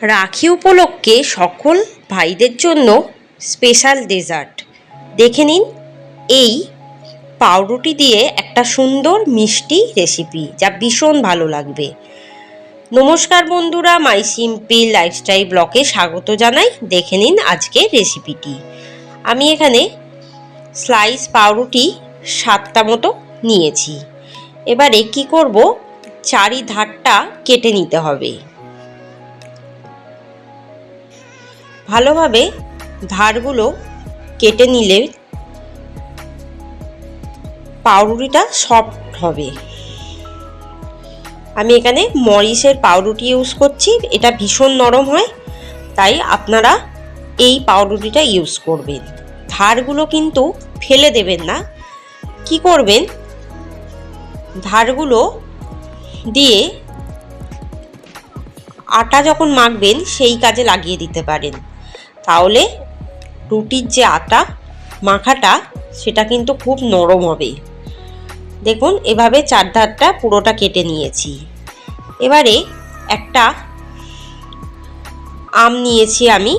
রাখি উপলক্ষে সকল ভাইদের জন্য স্পেশাল ডেজার্ট দেখে নিন। এই পাউরুটি দিয়ে একটা সুন্দর মিষ্টি রেসিপি, যা ভীষণ ভালো লাগবে। নমস্কার বন্ধুরা, মাই সিম্পল লাইফস্টাইল ব্লগে স্বাগত জানাই। দেখে নিন আজকের রেসিপিটি। আমি এখানে স্লাইস পাউরুটি 7টা মতো নিয়েছি। এবারে কি করব, চারিধারটা কেটে নিতে হবে। ভালোভাবে ধারগুলো কেটে নিলে পাউরুটিটা সফট হবে। আমি এখানে মরিসের পাউরুটি ইউজ করছি, এটা ভীষণ নরম হয়, তাই আপনারা এই পাউরুটিটা ইউজ করবেন। ধারগুলো কিন্তু ফেলে দেবেন না। কি করবেন, ধারগুলো দিয়ে আটা যখন মাখবেন সেই কাজে লাগিয়ে দিতে পারেন, তাহলে রুটির যে আটা মাখাটা সেটা কিন্তু খুব নরম হবে। দেখুন, এভাবে চারধারটা পুরোটা কেটে নিয়েছি। এবারে একটা আম নিয়েছি আমি,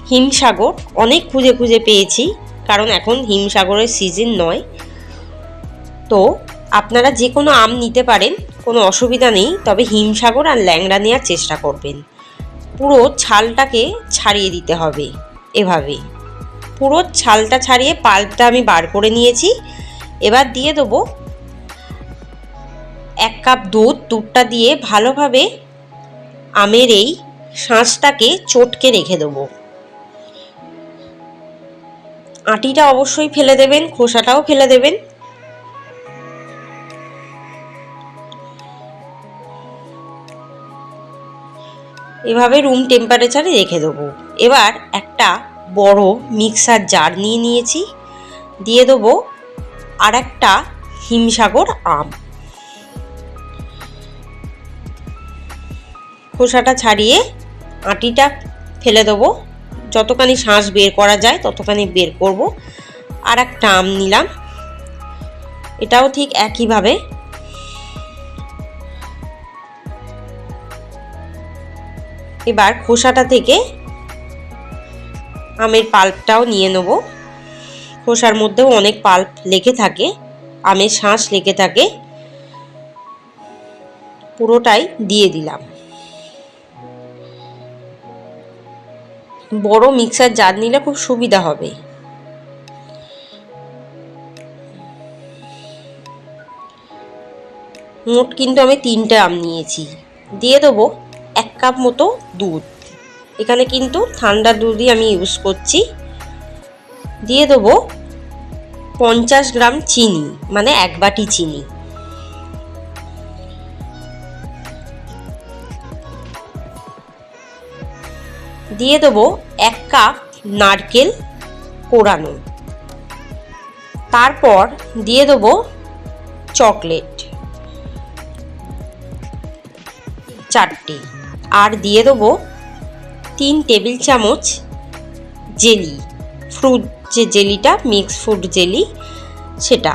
হিমসাগর, অনেক খুঁজে খুঁজে পেয়েছি, কারণ এখন হিমসাগরের সিজন নয়। তো আপনারা যে কোনো আম নিতে পারেন, কোনো অসুবিধা নেই, তবে হিমসাগর আর ল্যাংড়া নেওয়ার চেষ্টা করবেন। পুরো ছালটাকে ছাড়িয়ে দিতে হবে। এভাবে পুরো ছালটা ছাড়িয়ে পাল্পটা আমি বার করে নিয়েছি। এবার দিয়ে দেবো 1 কাপ দুধটা দিয়ে ভালোভাবে আমের এই শাঁসটাকে চটকে রেখে দেবো। আটিটা অবশ্যই ফেলে দেবেন, খোসাটাও ফেলে দেবেন। এভাবে রুম টেম্পারেচারে রেখে দেবো। এবার একটা বড় মিক্সার জার নিয়ে নিয়েছি, দিয়ে দেবো আর একটা হিমসাগর আম। খোসাটা ছাড়িয়ে আটিটা ফেলে দেবো, যতখানি শাঁস বের করা যায় ততখানি বের করব। আর একটা আম নিলাম, এটাও ঠিক একইভাবে। এবার খোসাটা থেকে আমের পাল্পটাও নিয়ে নেব। খোসার মধ্যেও অনেক পাল্প লেগে থাকে, আমের শাঁস লেগে থাকে। পুরোটাই দিয়ে দিলাম। বড় মিক্সার জার নিলে খুব সুবিধা হবে। মোট কিন্তু আমি 3টে আম নিয়েছি। দিয়ে দেবো 1 কাপ মতো দুধ, এখানে কিন্তু ঠান্ডা দুধই আমি ইউজ করছি। দিয়ে দেবো 50 গ্রাম চিনি, মানে 1 বাটি চিনি। দিয়ে দেবো 1 কাপ নারকেল কোড়ানো। তারপর দিয়ে দেবো চকলেট 4টে, আর দিয়ে দেবো 3 টেবিল চামচ জেলি, ফ্রুট যে জেলিটা, মিক্স ফ্রুট জেলি, সেটা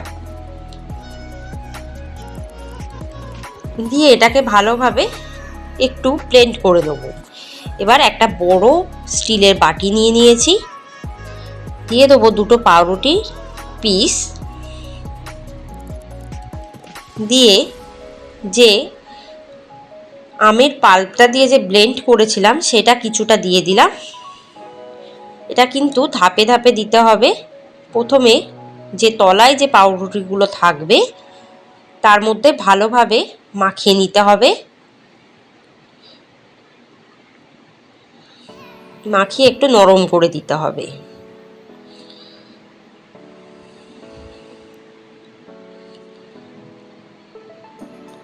দিয়ে এটাকে ভালোভাবে একটু ব্লেন্ড করে দেবো। এবার একটা বড় স্টিলের বাটি নিয়ে নিয়েছি, দিয়ে দেবো 2টো পাউরুটির পিস, দিয়ে যে আমের পাল্পটা দিয়ে যে ব্লেন্ড করেছিলাম সেটা কিছুটা দিয়ে দিলাম। এটা কিন্তু ধাপে ধাপে দিতে হবে। প্রথমে যে তলায় যে পাউরুটিগুলো থাকবে তার মধ্যে ভালোভাবে মাখিয়ে নিতে হবে। মাখিয়ে একটু নরম করে দিতে হবে।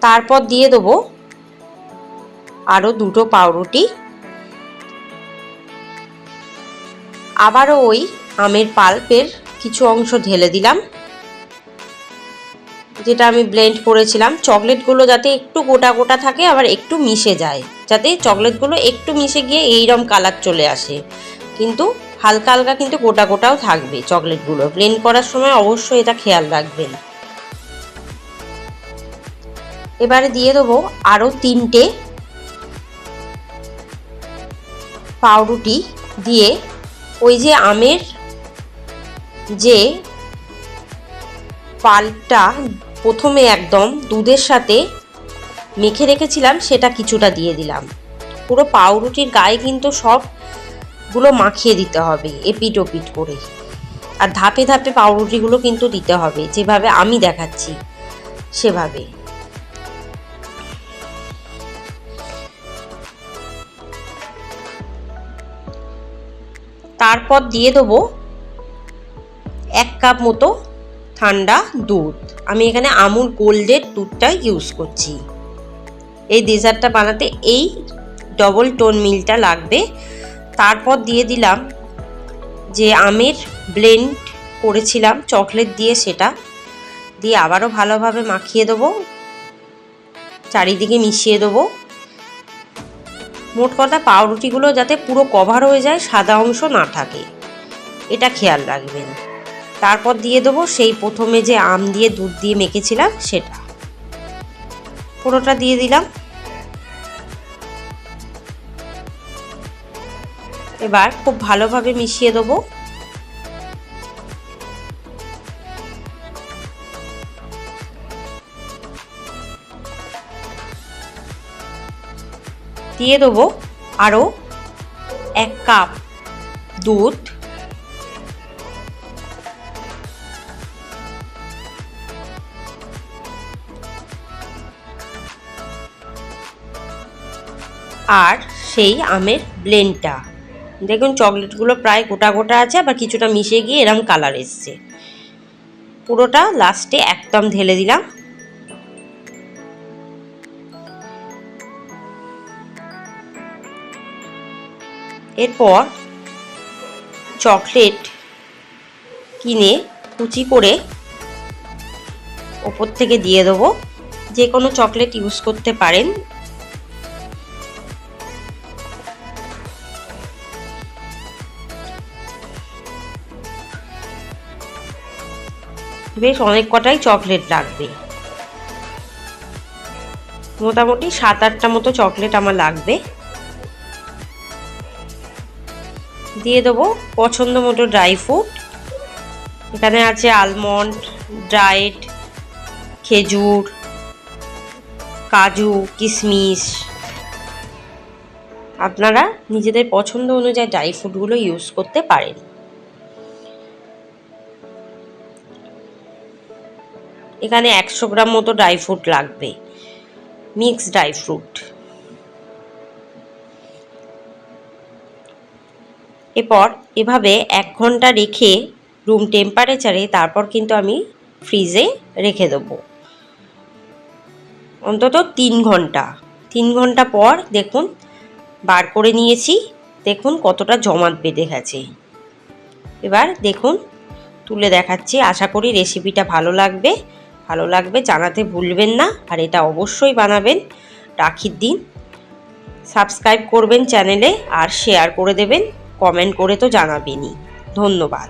তারপর দিয়ে দেবো আরও 2টো পাউরুটি, আবারও ওই আমের পাল্পের কিছু অংশ ঢেলে দিলাম, যেটা আমি ব্লেন্ড করেছিলাম। চকলেটগুলো যাতে একটু গোটা গোটা থাকে, আবার একটু মিশে যায়, যাতে চকলেটগুলো একটু মিশে গিয়ে এইরকম কালার চলে আসে, কিন্তু হালকা হালকা কিন্তু গোটা গোটাও থাকবে চকলেটগুলো। ব্লেন্ড করার সময় অবশ্যই এটা খেয়াল রাখবেন। এবারে দিয়ে দেবো আরও 3টে পাউরুটি দিয়ে ওই যে আমের যে পাল্পটা প্রথমে একদম দুধের সাথে মেখে রেখেছিলাম সেটা কিছুটা দিয়ে দিলাম। পুরো পাউরুটির গায়ে কিন্তু সবগুলো মাখিয়ে দিতে হবে এপিট ওপিট করে, আর ধাপে ধাপে পাউরুটিগুলো কিন্তু দিতে হবে যেভাবে আমি দেখাচ্ছি সেভাবে। তারপর দিয়ে দেবো 1 কাপ মতো ঠান্ডা দুধ। আমি এখানে আমুল গোল্ডের দুধটা ইউজ করছি। এই ডেজার্টটা বানাতে এই ডবল টোন মিল্কটা লাগবে। তারপর দিয়ে দিলাম যে আমের ব্লেন্ড করেছিলাম চকলেট দিয়ে, সেটা দিয়ে আবারও ভালোভাবে মাখিয়ে দেবো, চারিদিকে মিশিয়ে দেবো। মোট কথা পাউরুটিগুলো যাতে পুরো কভার হয়ে যায়, সাদা অংশ না থাকে, এটা খেয়াল রাখবেন। তারপর দিয়ে দেবো সেই প্রথমে যে আম দিয়ে দুধ দিয়ে মেখেছিলাম সেটা, পুরোটা দিয়ে দিলাম। এবার খুব ভালোভাবে মিশিয়ে দেবো। দিয়ে দেবো আরও 1 কাপ দুধ, আর সেই আমের ব্লেন্ডটা দেখুন, চকলেটগুলো প্রায় গোটা গোটা আছে, আবার কিছুটা মিশে গিয়ে এরম কালার এসছে। পুরোটা লাস্টে একদম ঢেলে দিলাম। এরপর চকলেট কিনে কুচি করে ওপর থেকে দিয়ে দেবো। যে কোনো চকলেট ইউজ করতে পারেন। বেশ অনেক কটাই চকলেট লাগবে, মোটামুটি 7-8টা মতো চকলেট আমার লাগবে। দিয়ে দেবো পছন্দ মতো ড্রাই ফ্রুট। এখানে আছে আলমন্ড, ড্রাইড খেজুর, কাজু, কিশমিশ। আপনারা নিজেদের পছন্দ অনুযায়ী ড্রাই ফ্রুটগুলো ইউজ করতে পারেন। এখানে 100 গ্রাম মতো ড্রাই ফ্রুট লাগবে, মিক্স ড্রাই ফ্রুট। এরপর এভাবে 1 ঘন্টা রেখে রুম টেম্পারেচারে তারপর কিন্তু আমি ফ্রিজে রেখে দেবো অন্তত 3 ঘন্টা। 3 ঘন্টা পর দেখুন বার করে নিয়েছি, দেখুন কতটা জমাট বেঁধে গেছে। এবার দেখুন তুলে দেখাচ্ছি। আশা করি রেসিপিটা ভালো লাগবে জানাতে ভুলবেন না, আর এটা অবশ্যই বানাবেন রাখির দিন। সাবস্ক্রাইব করবেন চ্যানেলে, আর শেয়ার করে দেবেন, কমেন্ট করে তো জানাবেনই। ধন্যবাদ।